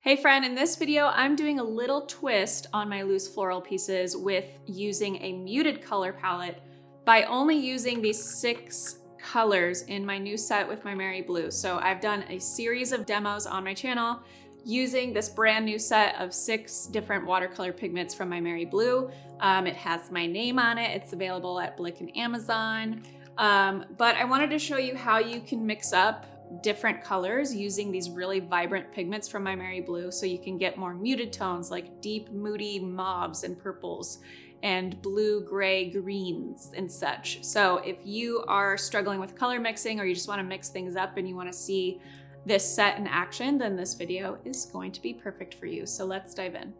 Hey friend, in this video, I'm doing a little twist on my loose floral pieces with using a muted color palette by only using these 6 colors in my new set with my Merry Blue. So I've done a series of demos on my channel using this brand new set of 6 different watercolor pigments from my Merry Blue. It has my name on it. It's available at Blick and Amazon. But I wanted to show you how you can mix up different colors using these really vibrant pigments from my Merry Blue, so you can get more muted tones like deep, moody mauves and purples and blue, gray, greens and such. So if you are struggling with color mixing or you just want to mix things up and you want to see this set in action, then this video is going to be perfect for you. So let's dive in.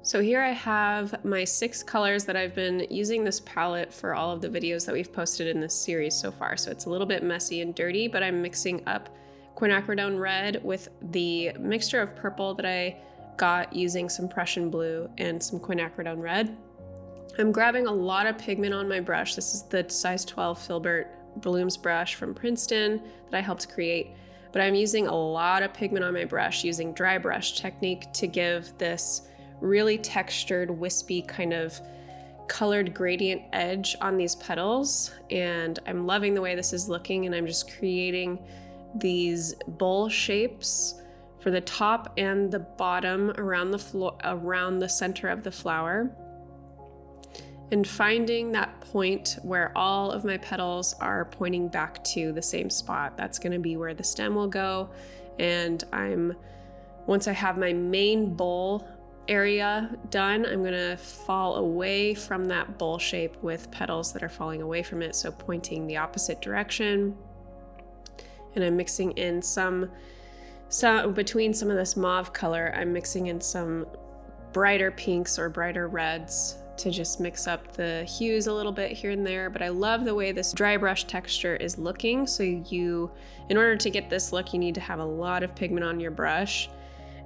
So here I have my 6 colors that I've been using this palette for all of the videos that we've posted in this series so far. So it's a little bit messy and dirty, but I'm mixing up quinacridone red with the mixture of purple that I got using some Prussian blue and some quinacridone red. I'm grabbing a lot of pigment on my brush. This is the size 12 Filbert Blooms brush from Princeton that I helped create. But I'm using a lot of pigment on my brush using dry brush technique to give this really textured, wispy kind of colored gradient edge on these petals. And I'm loving the way this is looking, and I'm just creating these bowl shapes for the top and the bottom around the center of the flower, and finding that point where all of my petals are pointing back to the same spot. That's going to be where the stem will go. And once I have my main bowl area done, I'm gonna fall away from that bowl shape with petals that are falling away from it, so pointing the opposite direction. And I'm mixing in some between some of this mauve color, I'm mixing in some brighter pinks or brighter reds to just mix up the hues a little bit here and there. But I love the way this dry brush texture is looking. So in order to get this look, you need to have a lot of pigment on your brush.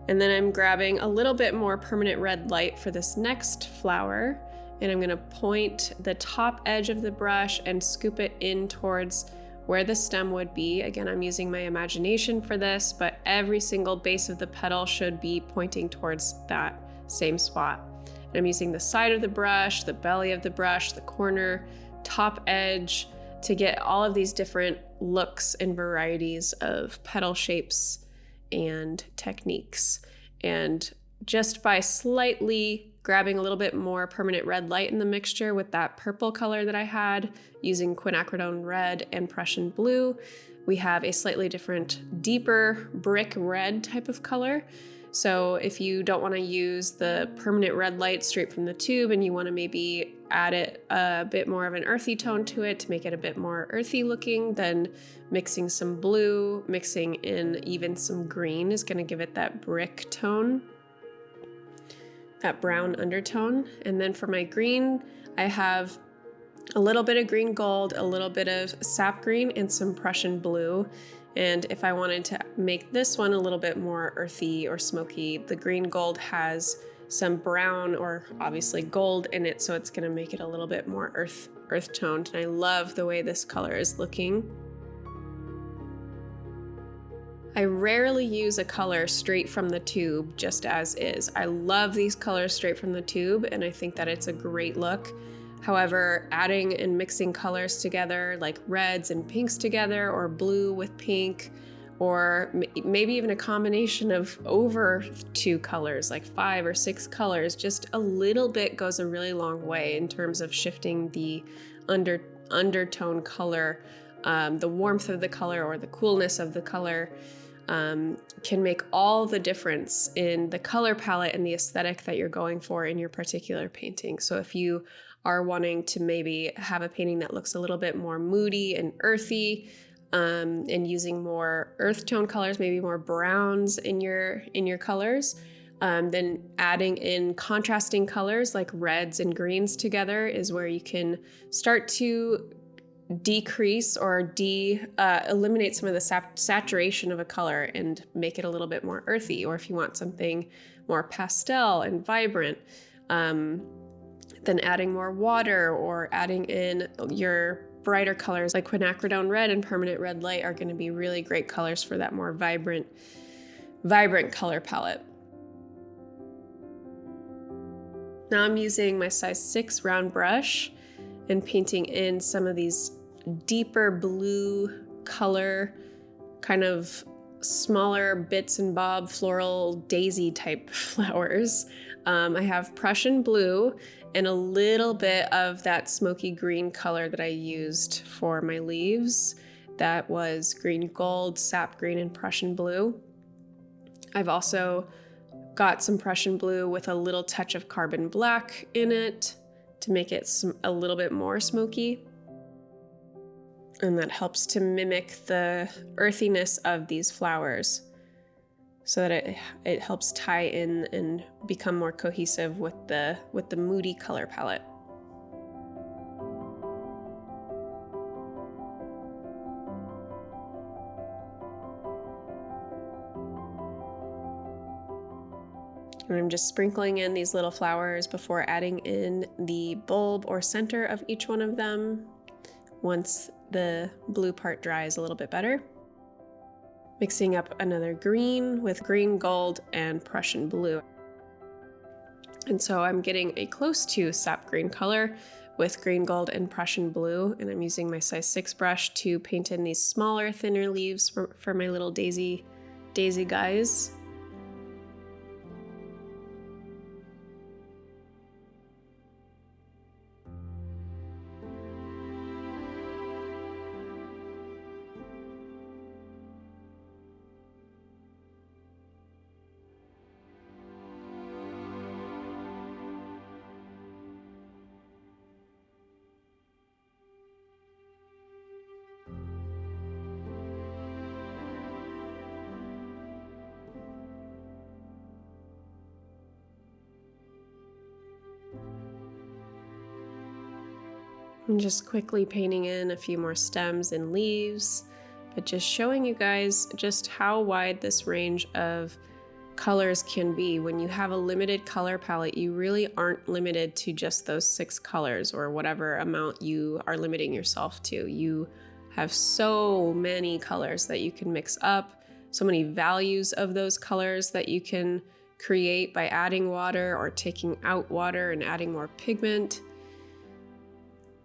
And then I'm grabbing a little bit more permanent red light for this next flower, and I'm gonna point the top edge of the brush and scoop it in towards where the stem would be. Again, I'm using my imagination for this, but every single base of the petal should be pointing towards that same spot. And I'm using the side of the brush, the belly of the brush, the corner, top edge to get all of these different looks and varieties of petal shapes and techniques. And just by slightly grabbing a little bit more permanent red light in the mixture with that purple color that I had using quinacridone red and Prussian blue, we have a slightly different, deeper brick red type of color. So if you don't want to use the permanent red light straight from the tube and you want to maybe add it a bit more of an earthy tone to it to make it a bit more earthy looking, then mixing some blue, mixing in even some green is going to give it that brick tone, that brown undertone. And then for my green, I have a little bit of green gold, a little bit of sap green, and some Prussian blue. And if I wanted to make this one a little bit more earthy or smoky, the green gold has some brown or obviously gold in it, so it's going to make it a little bit more earth toned. And I love the way this color is looking. I rarely use a color straight from the tube just as is. I love these colors straight from the tube, and I think that it's a great look. However, adding and mixing colors together, like reds and pinks together, or blue with pink, or maybe even a combination of over 2 colors, like 5 or 6 colors, just a little bit goes a really long way in terms of shifting the undertone color, the warmth of the color or the coolness of the color. Can make all the difference in the color palette and the aesthetic that you're going for in your particular painting. So if you are wanting to maybe have a painting that looks a little bit more moody and earthy, and using more earth tone colors, maybe more browns in your colors, then adding in contrasting colors like reds and greens together is where you can start to decrease or eliminate some of the saturation of a color and make it a little bit more earthy. Or if you want something more pastel and vibrant, then adding more water or adding in your brighter colors like quinacridone red and permanent red light are going to be really great colors for that more vibrant vibrant color palette. Now I'm using my size 6 round brush and painting in some of these deeper blue color, kind of smaller bits and bob floral daisy type flowers. I have Prussian blue and a little bit of that smoky green color that I used for my leaves. That was green gold, sap green, and Prussian blue. I've also got some Prussian blue with a little touch of carbon black in it to make it a little bit more smoky. And that helps to mimic the earthiness of these flowers so that it helps tie in and become more cohesive with the moody color palette. And I'm just sprinkling in these little flowers before adding in the bulb or center of each one of them once the blue part dries a little bit better. Mixing up another green with green gold and Prussian blue. And so I'm getting a close to sap green color with green gold and Prussian blue, and I'm using my size 6 brush to paint in these smaller, thinner leaves for my little daisy guys. I'm just quickly painting in a few more stems and leaves, but just showing you guys just how wide this range of colors can be. When you have a limited color palette, you really aren't limited to just those 6 colors or whatever amount you are limiting yourself to. You have so many colors that you can mix up, so many values of those colors that you can create by adding water or taking out water and adding more pigment.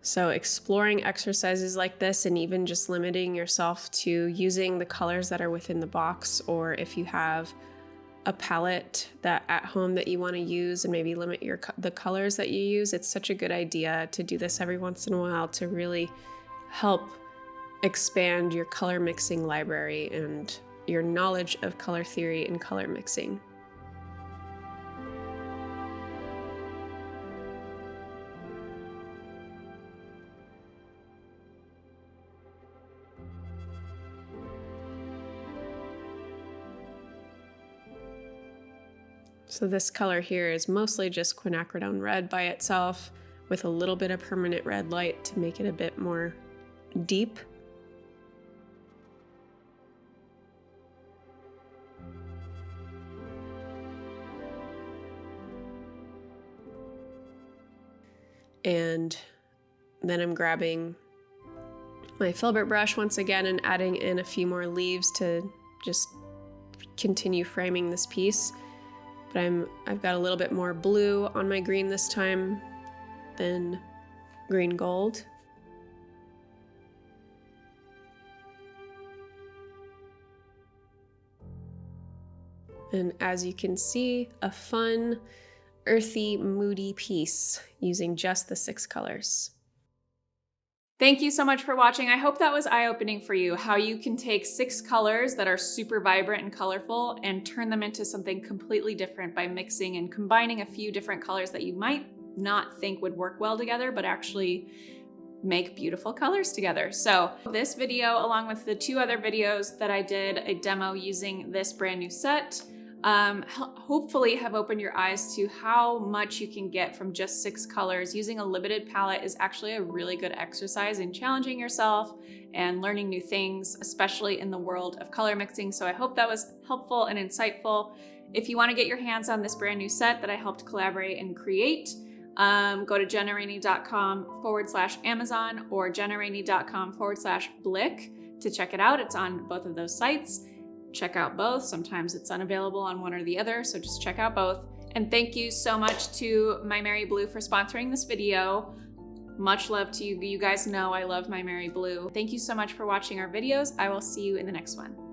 So exploring exercises like this and even just limiting yourself to using the colors that are within the box, or if you have a palette that at home that you want to use and maybe limit the colors that you use, it's such a good idea to do this every once in a while to really help expand your color mixing library and your knowledge of color theory and color mixing. So this color here is mostly just quinacridone red by itself with a little bit of permanent red light to make it a bit more deep. And then I'm grabbing my filbert brush once again and adding in a few more leaves to just continue framing this piece. But I've got a little bit more blue on my green this time than green gold. And as you can see, a fun, earthy, moody piece using just the 6 colors. Thank you so much for watching. I hope that was eye-opening for you, how you can take 6 colors that are super vibrant and colorful and turn them into something completely different by mixing and combining a few different colors that you might not think would work well together, but actually make beautiful colors together. So this video, along with the 2 other videos that I did a demo using this brand new set, hopefully have opened your eyes to how much you can get from just 6 colors. Using a limited palette is actually a really good exercise in challenging yourself and learning new things, especially in the world of color mixing. So I hope that was helpful and insightful. If you want to get your hands on this brand new set that I helped collaborate and create, go to jennarainey.com/Amazon or jennarainey.com/Blick to check it out. It's on both of those sites. check out both. Sometimes it's unavailable on one or the other, so just check out both. And thank you so much to My Merry Blue for sponsoring this video. Much love to you. You guys know I love My Merry Blue. Thank you so much for watching our videos. I will see you in the next one.